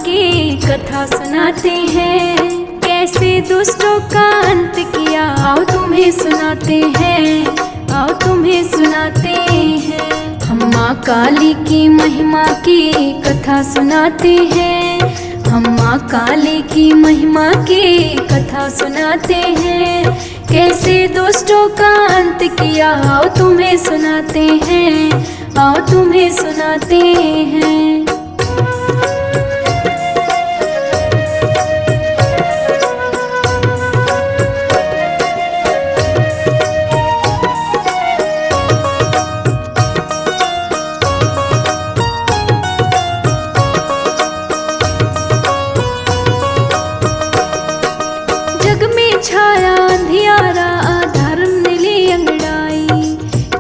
की कथा सुनाते हैं, कैसे दुष्टों का अंत किया। आओ तुम्हें सुनाते हैं, आओ तुम्हें सुनाते हैं। हम माँ काली की महिमा की कथा सुनाते हैं, हम माँ काली की महिमा की कथा सुनाते हैं, कैसे दुष्टों का अंत किया। आओ तुम्हें सुनाते हैं, आओ तुम्हें सुनाते हैं। जग में छाया अंधियारा, अधर्म ने ली अंगड़ाई,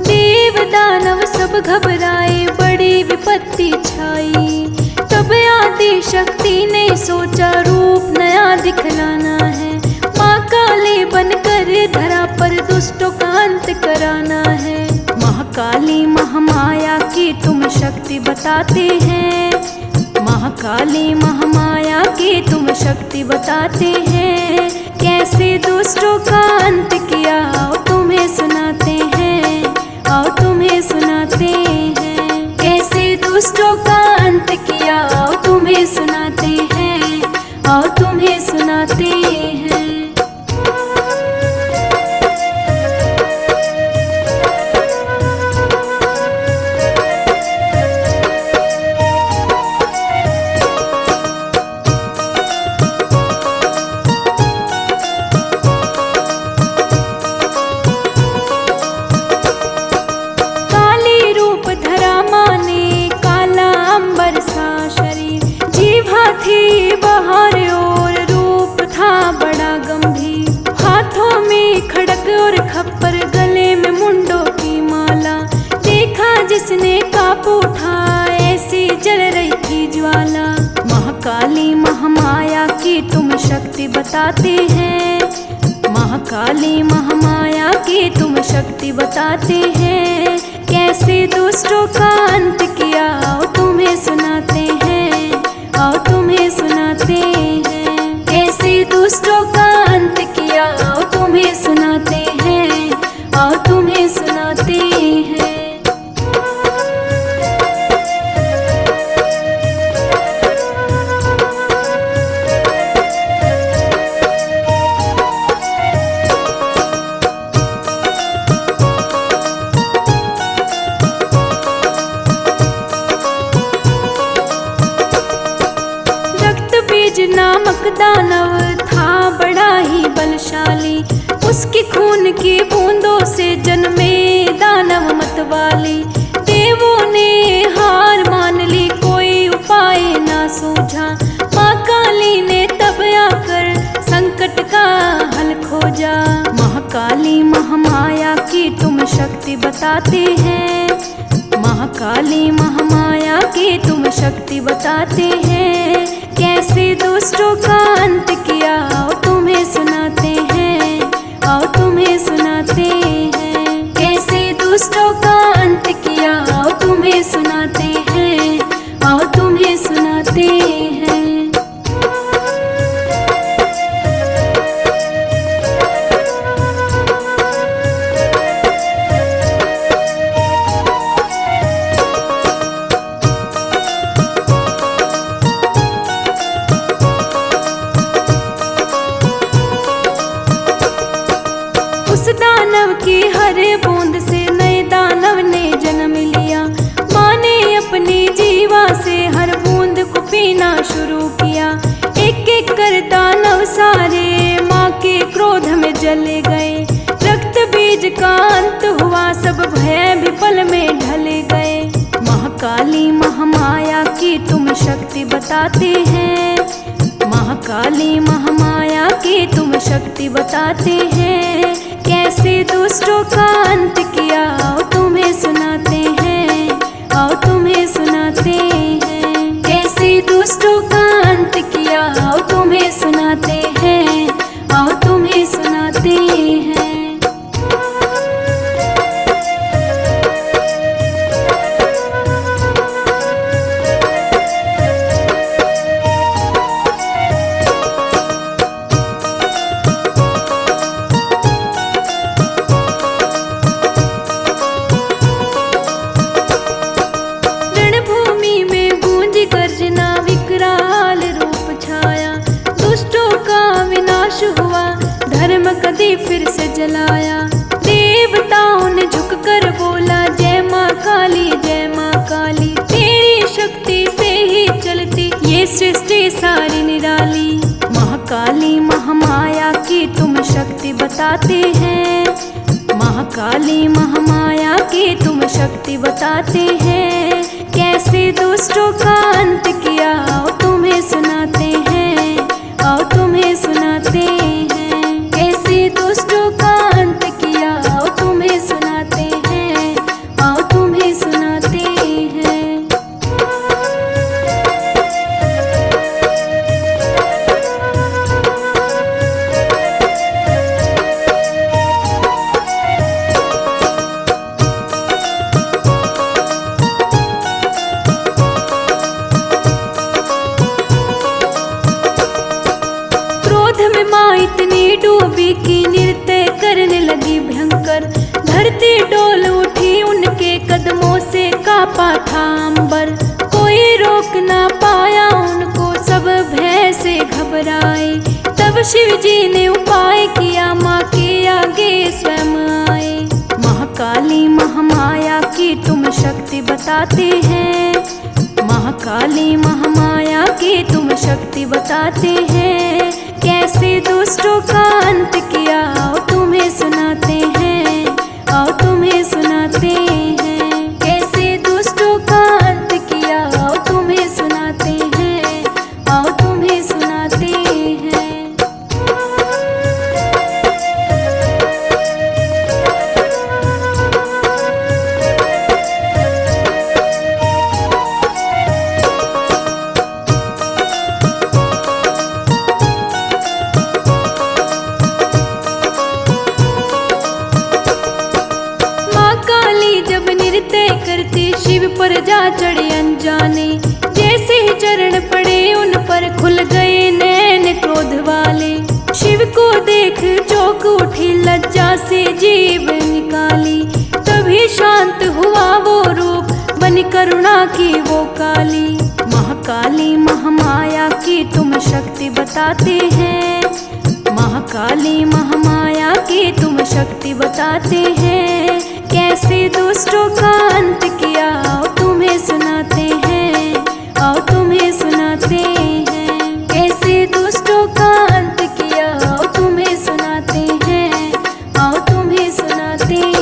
देव दानव सब घबराए, बड़ी विपत्ति छाई। तब आदि शक्ति ने सोचा रूप नया दिखलाना है, माँ काली बनकर धरा पर दुष्टों का अंत कराना है। महाकाली महामाया की तुम शक्ति बताते हैं, महाकाली महामाया की तुम शक्ति बताते हैं, कैसे दुष्टों का अंत किया। आओ तुम्हें सुनाते हैं, आओ तुम्हें सुनाते हैं, कैसे दुष्टों का अंत किया। आओ तुम्हें सुनाते हैं, आओ तुम्हें सुनाते हैं। थी बाहर और रूप था बड़ा गंभीर, हाथों में खड़क और खप्पर, गले में मुंडों की माला। देखा जिसने काप उठा, ऐसी जल रही थी ज्वाला। महाकाली महामाया की तुम शक्ति बताते हैं, महाकाली महामाया की तुम शक्ति बताते हैं, कैसे दुष्टों का अंत किया। आओ तुम्हें सुनाते हैं, आओ तुम्हें सुनाते हैं, कैसे दुष्टों का अंत किया। आओ तुम्हें सुनाते हैं, आओ तुम्हें सुनाते हैं। नामक दानव था बड़ा ही बलशाली, उसकी खून की बूंदों से जन्मे दानव मतवाली। देवों ने हार मान ली, कोई उपाय ना सूझा, माँ काली ने तब आकर संकट का हल खोजा। महाकाली महामाया की तुम शक्ति बताते हैं, महाकाली महामाया की तुम शक्ति बताते हैं, कैसे दुष्टों का अंत किया। आओ तुम्हें सुनाते हैं, आओ तुम्हें सुनाते हैं, कैसे दुष्टों का अंत किया। आओ तुम्हें सुनाते हैं, आओ तुम्हें सुनाते हैं। जग में छाया अंधियारा, अधर्म ने ली अंगड़ाई, देव दानव सब घबराए, बड़ी विपत्ति छाई। तब आदि शक्ति ने सोचा रूप नया दिखलाना है, माँ काली बनकर धरा पर दुष्टों का अंत कराना है। महाकाली महामाया की तुम शक्ति बताते हैं, महाकाली महामाया की तुम शक्ति बताते हैं, कैसे दुष्टों का अंत किया। आओ तुम्हें सुनाते हैं, आओ तुम्हें सुनाते हैं, कैसे दुष्टों का अंत किया। आओ तुम्हें सुनाते हैं। उस दानव की हर बूंद से नए दानव ने जन्म लिया, माँ ने अपनी जीवा से हर बूंद को पीना शुरू किया। एक एक कर दानव सारे माँ के क्रोध में जले गए, रक्त बीज का अंत हुआ, सब भय भी पल में ढले गए। महाकाली महामाया की तुम शक्ति बताते हैं, महाकाली महामाया की तुम शक्ति बताते हैं, कैसे दुष्टों का अंत किया। आओ तुम्हें सुनाते हैं, आओ तुम्हें सुनाते हैं, कैसे दुष्टों का अंत किया। आओ तुम्हें सुनाते हैं, आओ तुम्हें सुनाते हैं। बलि फिर से जलाया। देवताओं ने झुककर बोला जय माँ काली, जय माँ काली, तेरी शक्ति से ही चलती ये सृष्टि सारी निराली। महाकाली महामाया की तुम शक्ति बताते हैं, महाकाली महामाया की तुम शक्ति बताते हैं। कैसे दुष्टों का अंत किया आओ तुम्हें सुनाते हैं, आओ तुम्हें सुनाते हैं। कैसे दुष्टों का अंत किया आओ तुम्हें सुनाते हैं, आओ तुम्हें सुनाते हैं। माँ इतनी डूबी कि नृत्य करने लगी भयंकर। धरती डोल उठी उनके कदमों से कांपा था अंबर। कोई रोक ना पाया उनको, सब भय से घबराए। तब शिव जी ने उपाय किया, माँ के आगे स्वयं आए। महाकाली महामाया की तुम शक्ति बताते हैं, महाकाली महामाया की तुम शक्ति बताते हैं। कैसे दुष्टों का अंत किया आओ तुम्हें सुनाते हैं, आओ तुम्हें सुनाते हैं। कैसे दुष्टों का अंत किया आओ तुम्हें सुनाते हैं, आओ तुम्हें सुनाते हैं। करती शिव पर जा चढ़े अनजाने। जैसे ही चरण पड़े उन पर खुल गए नैन क्रोध वाले। शिव को देख चौंक उठी, लज्जा से जीव निकाली। तभी शांत हुआ वो रूप, बनी करुणा की वो काली। महाकाली महामाया की तुम शक्ति बताते हैं, महाकाली महामाया की तुम शक्ति बताते हैं। कैसे दुष्टों का अंत किया आओ तुम्हें सुनाते हैं, आओ तुम्हें सुनाते हैं। कैसे दुष्टों का अंत किया आओ तुम्हें सुनाते हैं, आओ तुम्हें सुनाते हैं।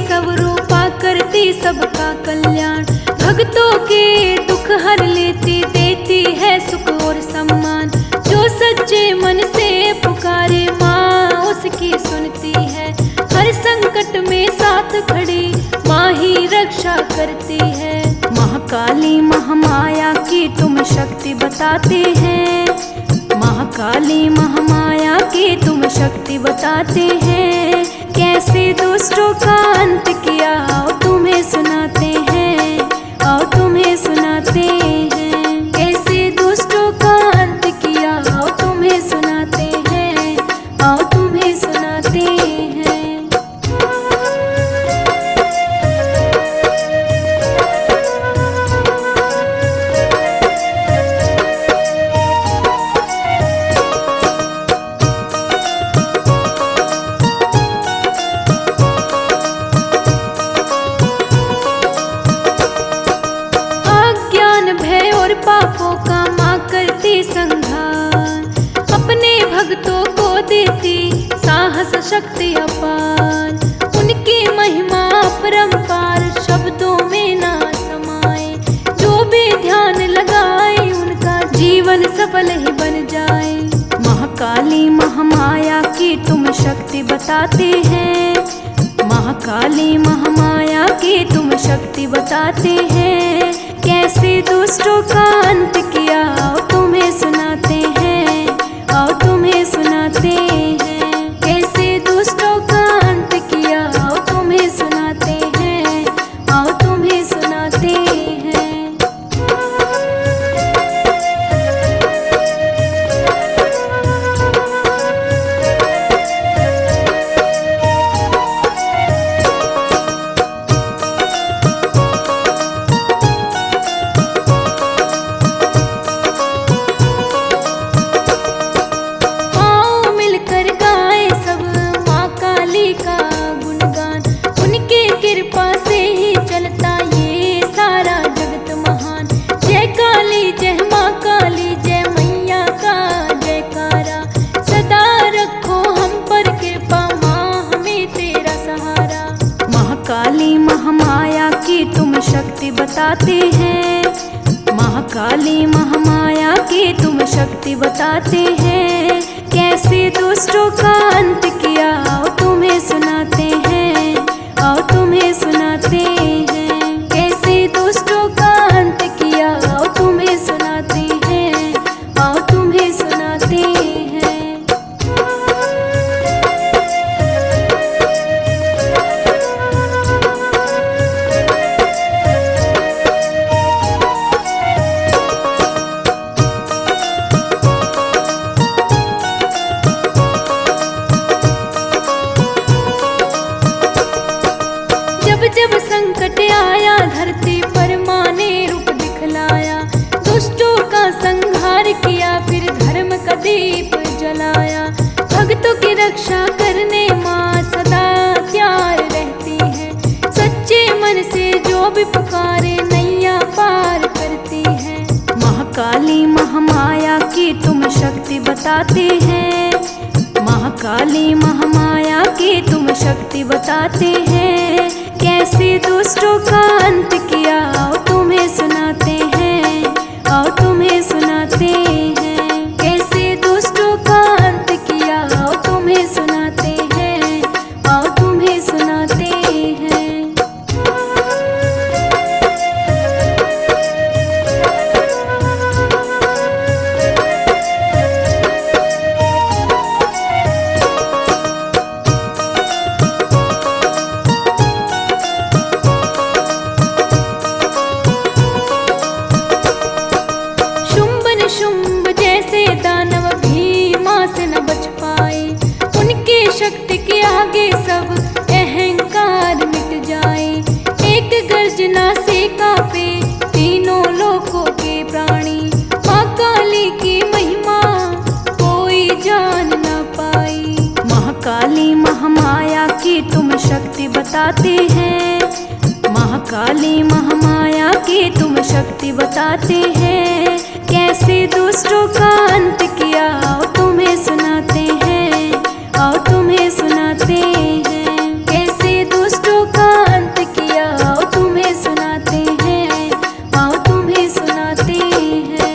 सब रूपा करती सबका कल्याण। भक्तों के दुख हर लेती, देती है सुख और सम्मान। जो सच्चे मन से पुकारे माँ उसकी सुनती है। हर संकट में साथ खड़ी माँ ही रक्षा करती है। महाकाली महामाया की तुम शक्ति बताते हैं, महाकाली महामाया की तुम शक्ति बताते हैं। कैसे दुष्टों का अंत किया आओ तुम्हें सुनाते हैं, आओ तुम्हें सुनाते हैं। कैसे दुष्टों का अंत किया आओ तुम्हें सुनाते हैं, आओ तुम्हें सुनाते हैं। पापों का माँ करती संहार। अपने भक्तों को देती साहस शक्ति अपार। उनकी महिमा अपरंपार, शब्दों में ना समाए। जो भी ध्यान लगाए उनका जीवन सफल ही बन जाए। महाकाली महामाया की तुम शक्ति बताते हैं, महाकाली महामाया की तुम शक्ति बताते हैं। कैसे दुष्टों का अंत किया आओ तुम्हें सुनाते हैं, आओ तुम्हें सुनाते हैं। कैसे दुष्टों का अंत किया आओ तुम्हें सुनाते हैं, आओ तुम्हें सुनाते हैं। महाकाली महामाया की तुम शक्ति बताते हैं। महाकाली महामाया की तुम शक्ति बताते हैं। कैसे दुष्टों का अंत किया आओ तुम्हें सुनाते हैं, आओ तुम्हें सुनाते हैं। कैसे दुष्टों का अंत किया आओ तुम्हें सुनाते हैं, आओ तुम्हें सुनाते हैं। जब संकट आया धरती पर माँ ने रूप दिखलाया, दुष्टों का संहार किया फिर धर्म का दीप जलाया। भक्तों की रक्षा करने माँ सदा तैयार रहती है, सच्चे मन से जो भी पुकारे नैया पार करती है। महाकाली महामाया की तुम शक्ति बताते हैं। महाकाली महामाया की तुम शक्ति बताते हैं। कैसे दुष्टों का अंत किया आओ तुम्हें सुनाते हैं, आओ तुम्हें सुनाते हैं। कैसे दुष्टों का अंत किया आओ तुम्हें सुनाते हैं, आओ तुम्हें सुनाते हैं। शुंभ जैसे दानव भी माँ से न बच पाए, उनकी शक्ति के आगे सब अहंकार मिट जाए। एक गर्जना से कांपे तीनों लोकों के प्राणी, माँ काली की महिमा कोई जान न पाई। महाकाली महामाया की तुम शक्ति बताते हैं। महाकाली महामाया की तुम शक्ति बताते हैं। कैसे दुष्टों का अंत किया आओ तुम्हें सुनाते हैं, आओ तुम्हें सुनाते हैं। कैसे दुष्टों का अंत किया आओ तुम्हें सुनाते हैं, आओ तुम्हें सुनाते हैं।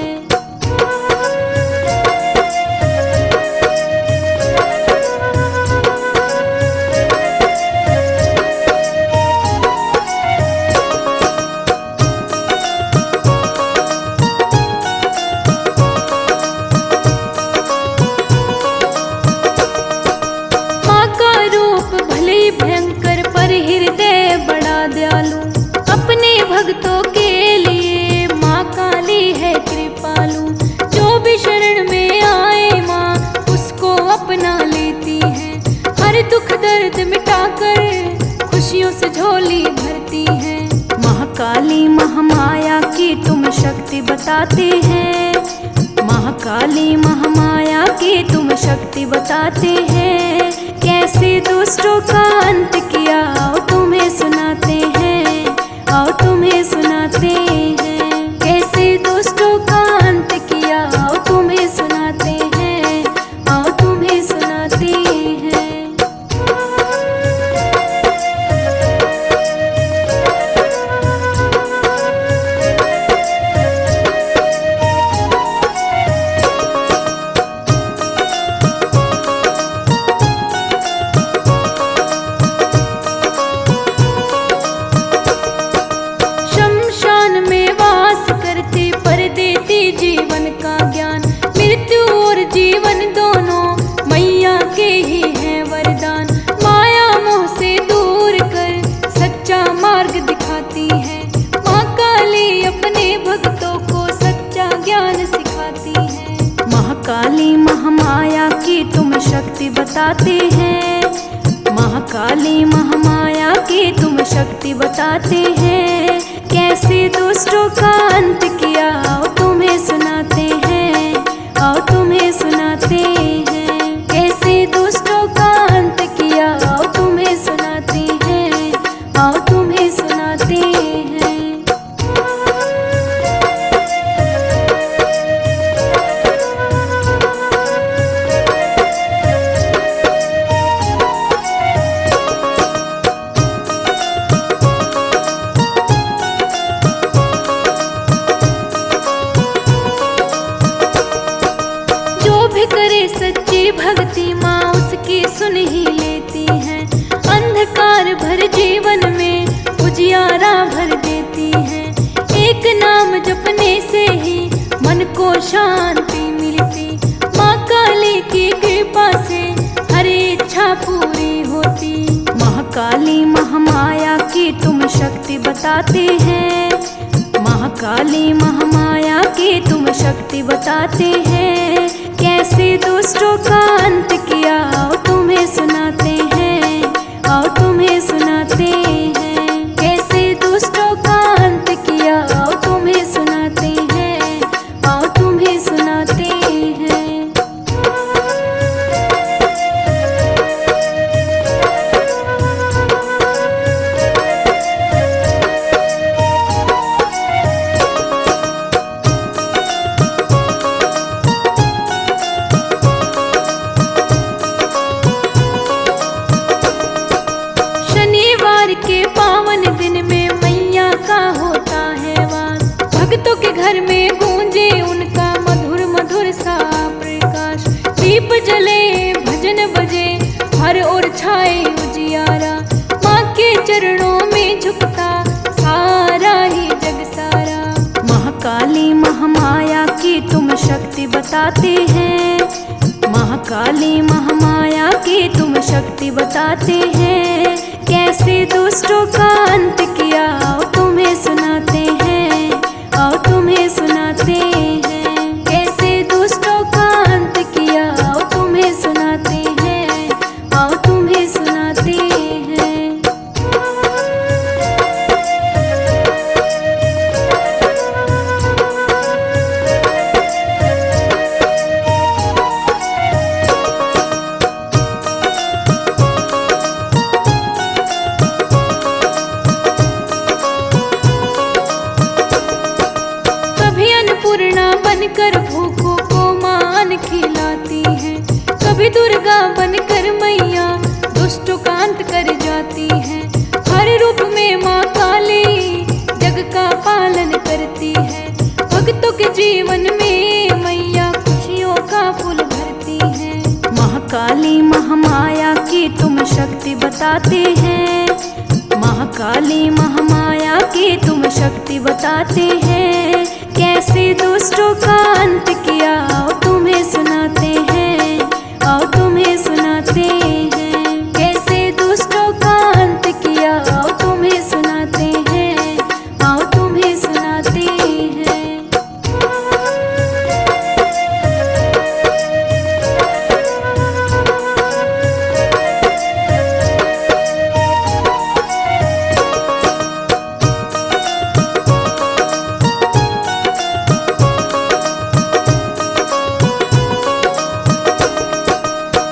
भयंकर पर हृदय बड़ा दयालु, अपने भक्तों के लिए माँ काली है कृपालु। जो भी शरण में आए माँ उसको अपना लेती है, हर दुख दर्द मिटाकर खुशियों से झोली भरती है। महाकाली महामाया की तुम शक्ति बताते हैं। महाकाली महामाया की तुम शक्ति बताते हैं। कैसे दुष्टों का अंत किया आओ तुम्हें सुनाते हैं, आओ तुम्हें सुनाते हैं। कैसे दुष्टों का अंत किया आओ तुम्हें सुनाते हैं, आओ तुम्हें सुनाते हैं। Thank you. शक्ति बताते हैं। महाकाली महामाया की तुम शक्ति बताते हैं। कैसे दुष्टों का अंत किया आओ तुम्हें सुनाते हैं, आओ तुम्हें सुनाते हैं। कैसे दुष्टों का अंत किया आओ तुम्हें सुनाते हैं, आओ तुम्हें सुनाते हैं। शांति मिलती। माँ काली की कृपा से हर इच्छा पूरी होती। महाकाली महामाया की तुम शक्ति बताते हैं। महाकाली महामाया की तुम शक्ति बताते हैं। कैसे दुष्टों का अंत किया आओ तुम्हें सुनाते हैं। आओ तुम्हें सुनाते हैं। कैसे दुष्टों का अंत किया आओ तुम्हें सुनाते हैं। आओ तुम्हें सुनाते हैं। शनिवार के पावन दिन में मैया का होता है वास। भक्तों के घर में गूंजे उनका मधुर मधुर सा प्रकाश। दीप जले भजन बजे हर ओर छाए उजियारा। माँ के चरणों में झुकता सारा ही जग सारा। महाकाली महामाया की तुम शक्ति बताते हैं। महाकाली महामाया की तुम शक्ति बताते हैं। कैसे दुष्टों का अंत किया आओ तुम्हें सुनाते हैं। आओ तुम्हें सुनाते हैं। कैसे दुष्टों का अंत किया आओ तुम्हें सुनाते हैं। आओ तुम्हें सुनाते हैं। कभी अन्नपूर्णा बनकर भूखों को मान खिलाती है। कभी दुर्गा बनकर मैया दुष्टों का अंत कर जाती है। हर रूप में माँ काली जग का पालन करती है। भक्तों के जीवन में मैया खुशियों का फूल भरती है। महाकाली महामाया की तुम शक्ति बताते हैं। महाकाली महामाया की तुम शक्ति बताते हैं। कैसे दुष्टों का अंत किया आओ तुम्हें सुनाते हैं। आओ तुम्हें सुनाते हैं। कैसे दुष्टों का अंत किया आओ तुम्हें सुनाते हैं। आओ तुम्हें सुनाते हैं।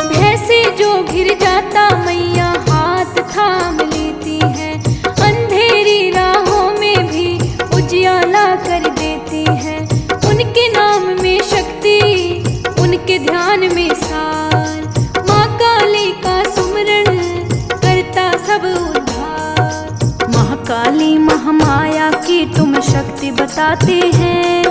भैंसे जो घिर जाता मैया हाथ थाम लेती है। अंधेरी राहों में भी उजियाला कर देती है। उनके नाम में शक्ति उनके ध्यान में सार। माँ काली का सुमरन करता सब उद्धार। महाकाली महामाया की तुम शक्ति बताते हैं।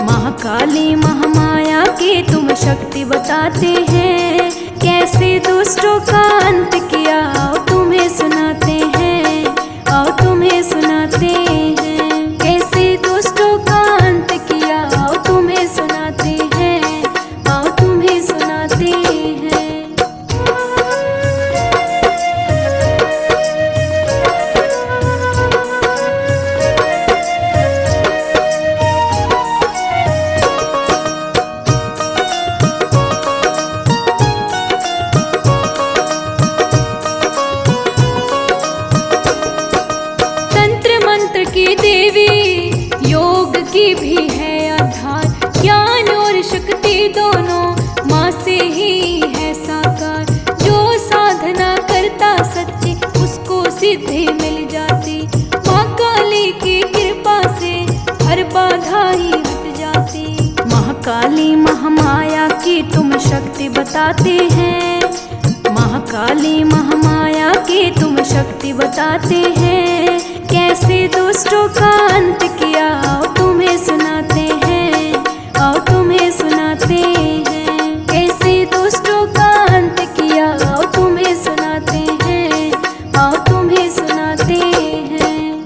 महाकाली महामाया की तुम शक्ति बताते हैं। कैसे दुष्टों का अंत किया आओ तुम्हें सुनाते हैं। आओ तुम्हें सुनाते हैं। कैसे दुष्टों का अंत किया आओ तुम्हें सुनाते हैं। आओ तुम्हें सुनाते हैं। की देवी योग की भी है आधार। ज्ञान और शक्ति दोनों माँ से ही है साकार। जो साधना करता सच्ची उसको सिद्धि मिल जाती। माँ काली की कृपा से हर बाधा ही हट जाती। महाकाली महामाया की तुम शक्ति बताते हैं। महाकाली महामाया की तुम शक्ति बताते हैं। कैसे दुष्टों का अंत किया आओ तुम्हें सुनाते हैं। आओ तुम्हें सुनाते हैं। कैसे दुष्टों का अंत किया आओ तुम्हें सुनाते हैं। आओ तुम्हें सुनाते हैं।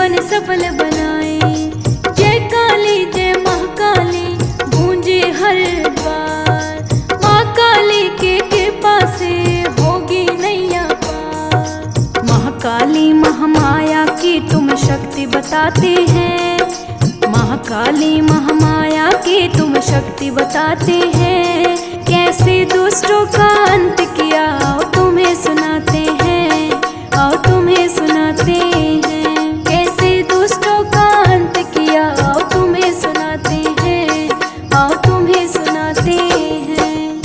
जीवन सफल बनाए। जय काली जय महाकाली गूंजे हर द्वार, माँ काली के कृपा से होगी नैया पार। महाकाली महामाया की तुम शक्ति बताते हैं, महाकाली महामाया की तुम शक्ति बताते हैं। कैसे दुष्टों का अंत किया आओ तुम्हें सुनाते हैं, आओ तुम्हें सुनाते हैं। कैसे दुष्टों का अंत किया आओ तुम्हें सुनाते हैं, आओ तुम्हें सुनाते हैं।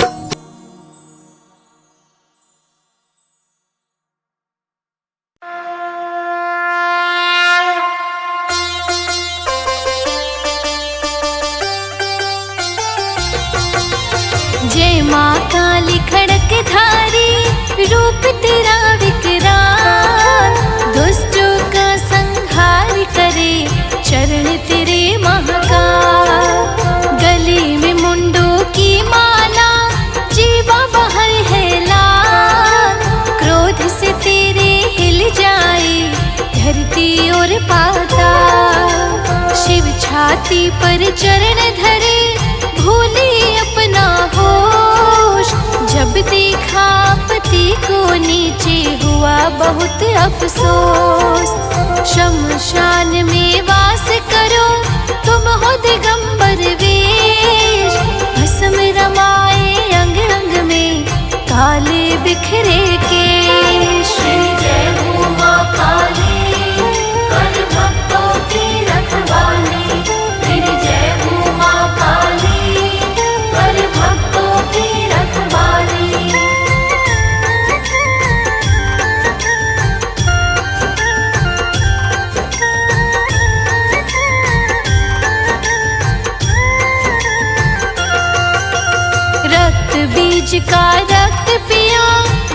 जय माँ काली खड़क धारी रूप तेरा विकराल, दुष्टों का संहार करे चरण तेरे महाकाल। गले में मुंडों की माला जीवा बहर है लाल, क्रोध से तेरे हिल जाए धरती और पाताल। शिव छाती पर चरण धरे भूले अपना होश, जब देखा पति को नीचे हुआ बहुत अफसोस। शमशान में वास करो तुम हो दिगंबर वेश, भस्म रमाए अंग अंग में काले बिखरे केश। जय हो माँ काली कर भक्तों की रखवाली, तेरी जय हो माँ काली कर भक्तों की रखवाली। रक्त बीज का रक्त पिया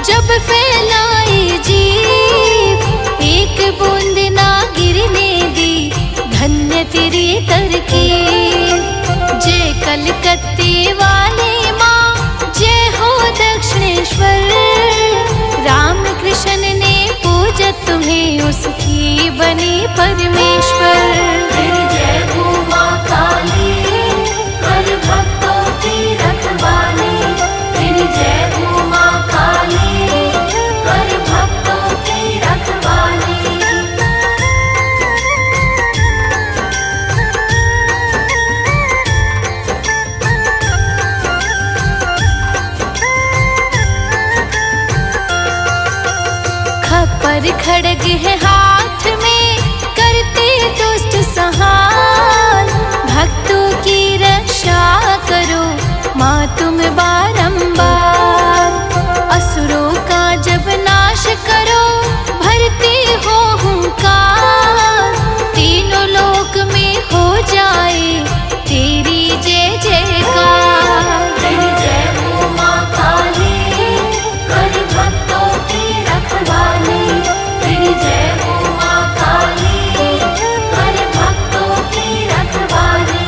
जब फैलाई जीव, एक बूंद ना गिरने दी धन्य तेरी तरकीब। जय कलकत्ते वाले माँ जय हो दक्षिणेश्वर, राम कृष्ण ने पूजा तुम्हें उसकी बनी परमेश्वर। जय हो माँ काली कर भक्तों की रखवाली, तेरी जय हो माँ काली कर भक्तों की रखवाली। खप्पर खड़ग है हाथ में करते दुष्ट संहार, भक्तों की रक्षा करो माँ तुम बारंबार। असुरों का जब नाश करो भरते हो हुंकार, तीनों लोक में हो जाए तेरी जय जयकार। तेरी जय हो माँ काली कर भक्तों की रखवाली, तेरी जय हो माँ काली कर भक्तों की रखवाली।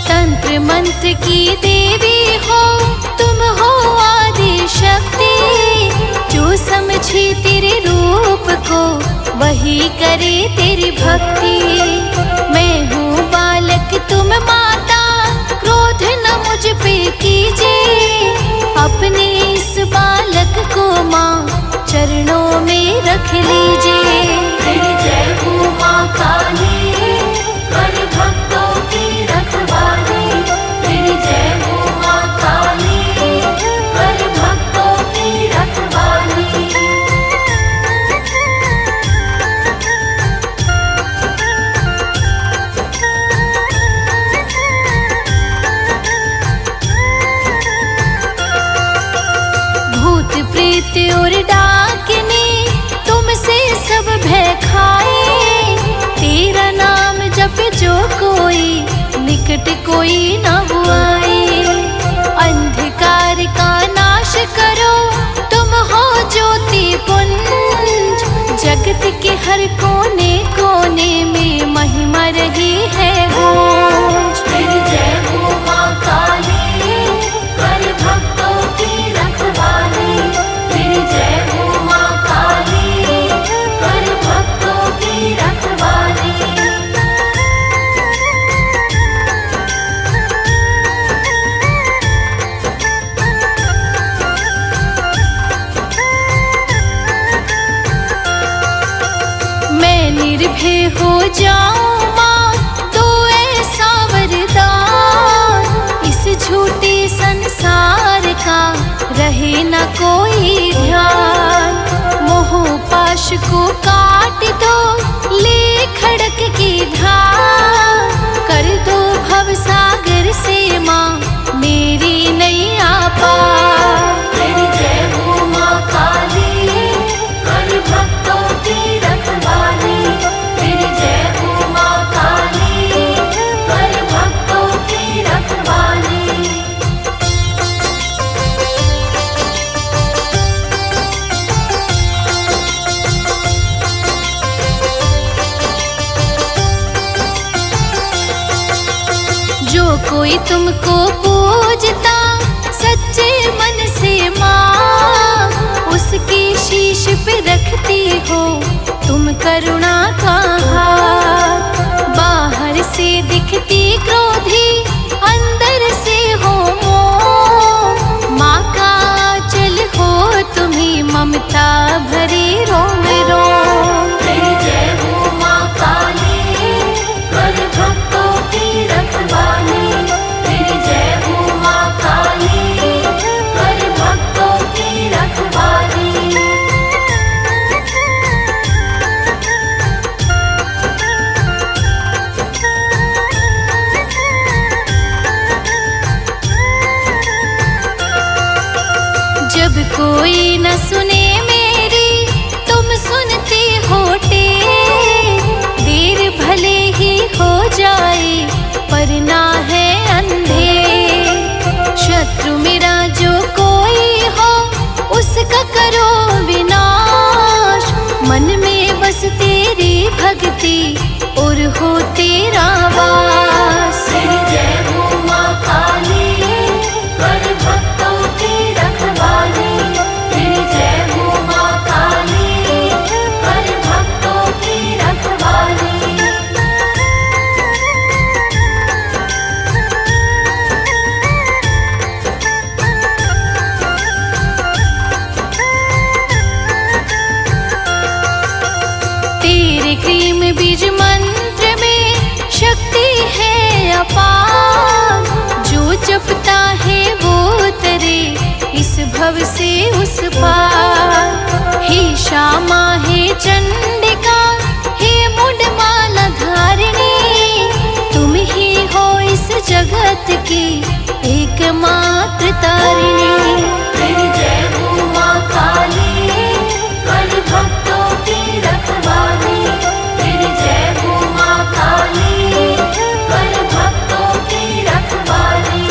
तंत्र मंत्र की देवी हो तुम हो आदि शक्ति, जो समझे तेरे रूप को वही करे तेरी भक्ति। मैं हूँ बालक तुम माता, क्रोध न मुझ पे कीजिए, अपने इस बालक को माँ चरणों में रख लीजिए। तेरी जय हो माँ काली कर भक्तों की रखवाली, तेरी जय हो माँ काली कर भक्तों की रखवाली। भूत प्रेत और डाकने तुमसे सब भय खाए, तेरा नाम जप जो कोई निकट कोई न बुआए। अंधकार का नाश करो तुम हो ज्योति पुंज, जगत के हर कोने कोने में महिमा रही है वो। न कोई ध्यान। मोह पाश को काट दो, ले खड़क की धार। कर दो भव सागर से माँ मेरी नैया पार। तेरी जय हो माँ काली, कर भक्तों की रखवाली। तेरी जय हो माँ काली, कर भक्तों की रखवाली। जो कोई तुमको पूजता सच्चे मन से माँ, उसकी शीश पे रखती हो तुम करुणा का हाथ। बाहर से दिखती क्रोधी, अंदर से हो मोह। माँ का चल हो तुम्ही ममता भरी रोम रोम। तेरी जय हो माँ काली, कर भक्तों की रखवाली। तेरी जय हो माँ काली, कर भक्तों की रखवाली। जब कोई न सुने मेरी, तुम सुनते हो टेर। देर भले ही हो जाए पर ना है अंधेर। शत्रु मेरा जो कोई हो, उसका करो विनाश। मन में बस तेरी भक्ति और हो तेरा वास। तेरी जय हो माँ काली, कर भक्तों की रखवाली। तेरी जय हो माँ काली, कर भक्तों की रखवाली। तेरे क्रीम बीज मंत्र में शक्ति है अपार। जो जपता है वो तरे इस भव से उस पार। हे श्यामा हे चंडिका, हे मुंडमाला धारिणी। तुम ही हो इस जगत की एकमात्र तारिणी। तेरी जय हो माँ काली, कर भक्तों की रखवाली। तेरी जय हो माँ काली, कर भक्तों की रखवाली।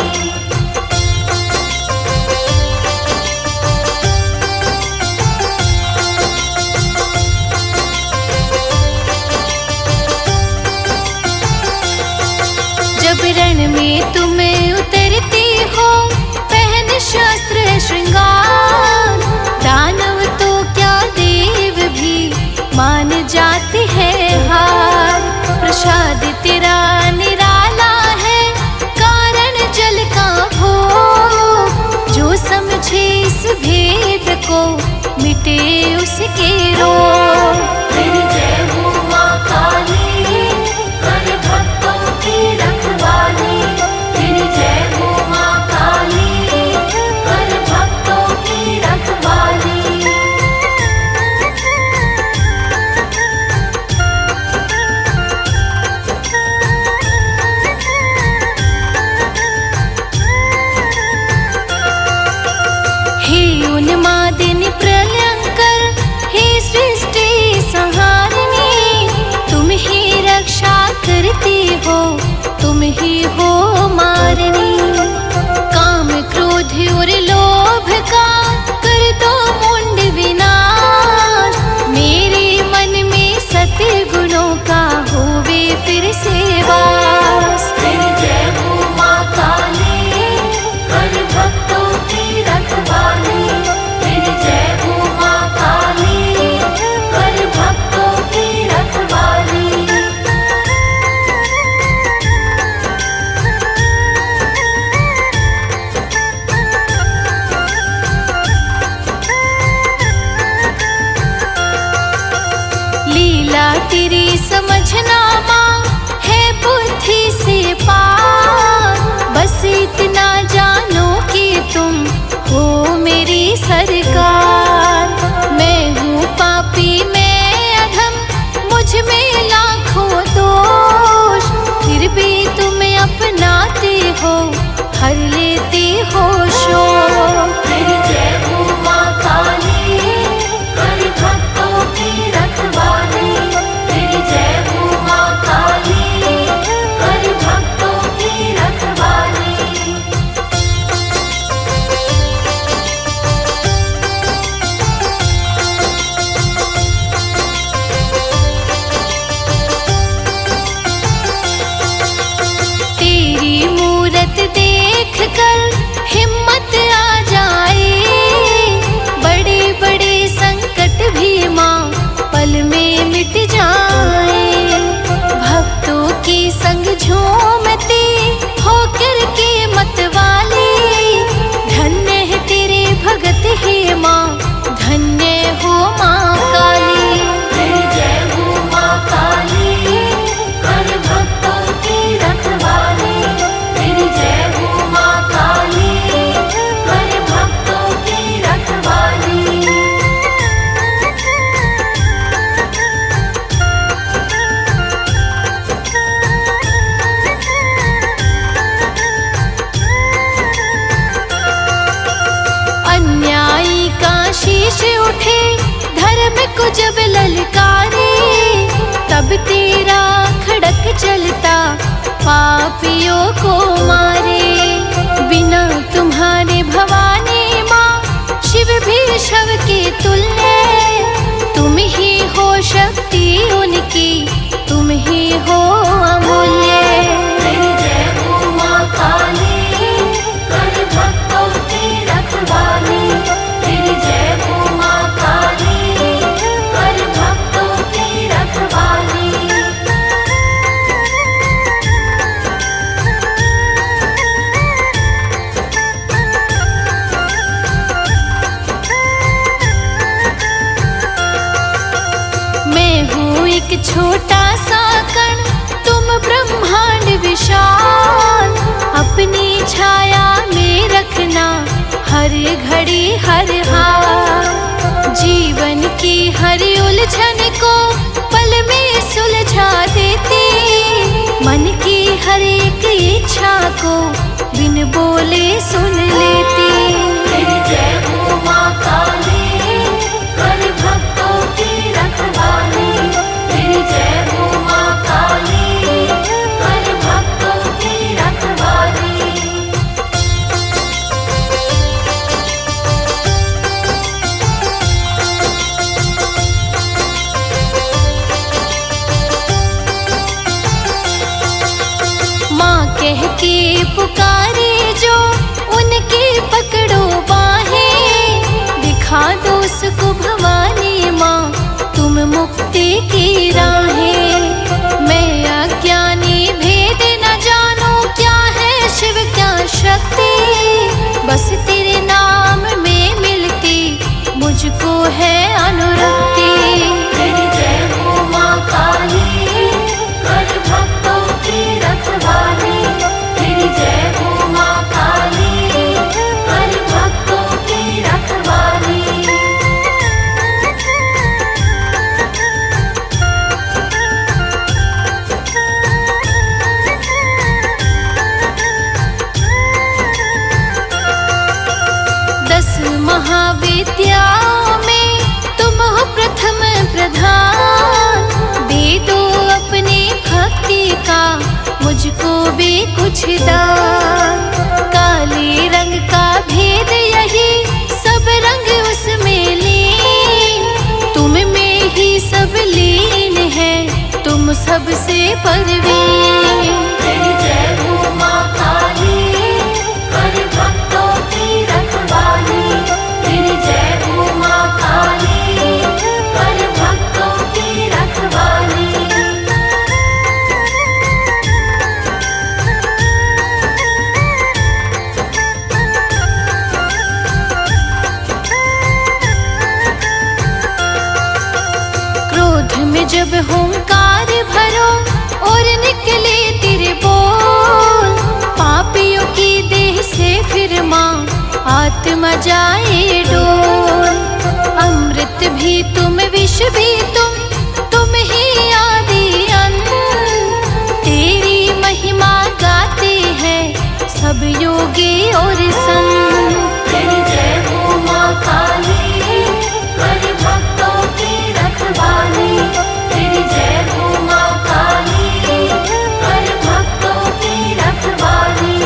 जब रण में तुम उतरती हो, पहन शस्त्र श्रृंगार। दानव तो क्या देव भी मान जाते हैं हार। प्रसाद तेरा निराला है, कारण जल का भोग। जो समझे इस भेद को मिटे उसके रोग। तेरी जय हो माँ काली, कर भक्तों की रखवाली। तेरी जय हो माँ काली, कर भक्तों की रखवाली। हो हर लेती हो शोक। तेरी जय हो माँ काली, कर भक्तों की रखवाली। तेरी जय हो माँ काली, कर भक्तों की रखवाली। तेरी मूरत देख कर हिम्मत आ जाए, बड़े बड़े संकट भी माँ पल में मिट जाए। भक्तों की संग झूमती होकर के मतवाली, धन्य है तेरे भगत हे माँ, धन्य हो माँ काली। तेरी जय हो माँ काली, कर भक्तों की रखवाली। तेरी जय हो माँ काली, कर भक्तों की रखवाली। अन्यायी का शीश उठे धर्म को जब ललकारे, तब तेरा खड़क चलता पापियों को मारे। बिना तुम्हारे भवानी माँ शिव भी शव के तुल्य, तुम ही हो शक्ति उनकी, तुम ही हो अमूल्य। तेरी जय हो माँ काली, कर भक्तों की रखवाली। तेरी जय हो माँ काली, कर भक्तों की रखवाली। मैं हूँ एक छोटा सा कण, तुम ब्रह्मांड विशाल, अपनी छाया में रखना हर घड़ी हर हाल। जीवन की हर उलझन को पल में सुलझा देती, मन की हर एक इच्छा को बिन बोले सुन लेती। तेरी जय हो माँ काली, कर भक्तों की रखवाली। तेरी जय हो माँ काली, कर भक्तों की रखवाली। माँ कह के पुकारे जो उनकी पकड़ो बाहें, दिखा दो उसको भवानी माँ तुम मुक्ति की राहें। मैं अज्ञानी भेद न जानू, क्या है शिव क्या शक्ति, बस तेरे नाम में मिलती मुझको है अनुरक्ति। तेरी जय हो माँ काली, कर भक्तों की रखवाली। तेरी जय हो माँ काली, कर भक्तों की रखवाली। दस महाविद्याओं में तुम हो प्रथम प्रधान, दे दो अपनी भक्ति का मुझको भी कुछ दान। काले रंग का भेद यही, सब रंग उसमें लीन, तुम में ही सब लीन है, तुम सबसे परवीन। तेरी जय हो माँ काली, कर भक्तों की रखवाली। तेरी जय हो माँ काली, कर भक्तों की रखवाली। क्रोध में जब हुंकार भरो और निकले तेरे बोल, पापियों की देह से फिर माँ आत्मा जाए डोल। अमृत भी तुम विष भी तुम ही आदि अंत, तेरी महिमा गाते हैं सब योगी और संत। तेरी जय हो माँ काली, कर भक्तों की रखवाली। तेरी जय हो माँ काली, कर भक्तों की रखवाली।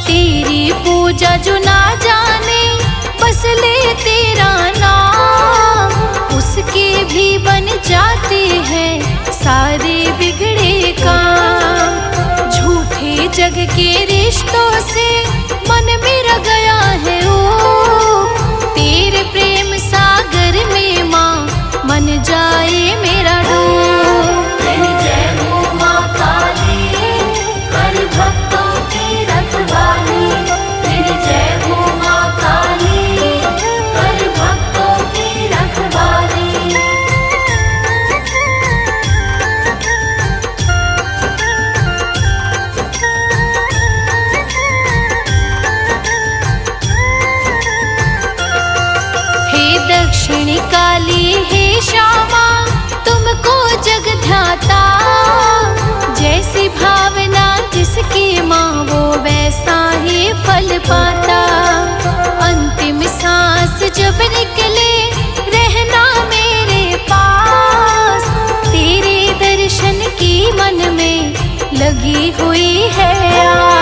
तेरी पूजा जो ना जाने बस ले तेरा नाम, उसके भी बन जाते हैं सारे बिगड़े काम। झूठे जग के रिश्तों से मन मेरा गया है ओ, तेरे प्रेम सागर में माँ मन जाए मेरा डूब। तेरी जय हो माँ काली, कर भक्तों की रखवाली। तेरी जय हो माँ काली, कर भक्तों की रखवाली। हे दक्षिणी काली हे श्यामा, तुमको जग ध्याता। जैसी भावना जिसकी माँ वो वैसा ही फल पाता। अंतिम सांस जब निकले रहना मेरे पास, तेरे दर्शन की मन में लगी हुई है आस।